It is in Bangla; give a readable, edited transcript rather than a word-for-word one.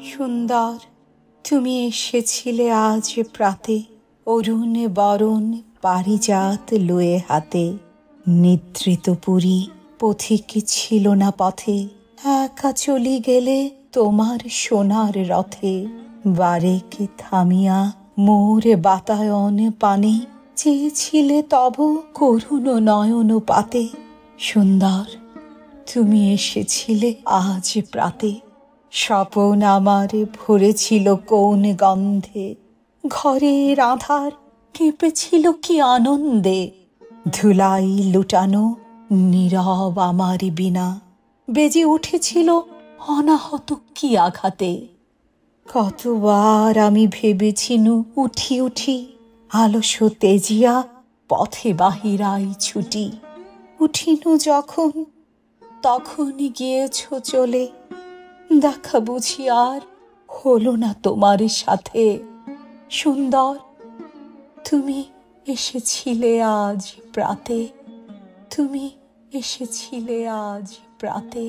সুন্দর, তুমি এসেছিলে আজ প্রাতে, অরুণ বরণ পারিজাত লয়ে হাতে। নিদ্রিত পুরী পথিক ছিল না পথে, একা চলি গেলে তোমার সোনার রথে। বারেক থামিয়া মোর বাতায়ন পানে, চেয়েছিলে তব করুণ নয়ন পাতে। সুন্দর, তুমি এসেছিলে আজ প্রাতে, স্বপন আমার ভরেছিল কোন গন্ধে। ঘরের আঁধার কেঁপেছিল কি আনন্দে, ধুলাই লুটানো নীরব আমার বিনা, বেজে উঠেছিল অনাহত কি আঘাতে। কতবার আমি ভেবেছিনু উঠি উঠি, আলস তেজিয়া পথে বাহিরাই ছুটি। উঠিনু যখন তখনই গিয়েছ চলে, দেখা বুঝি আর হলো না তোমার সাথে। সুন্দর, তুমি এসেছিলে আজ প্রাতে, তুমি এসেছিলে আজ প্রাতে।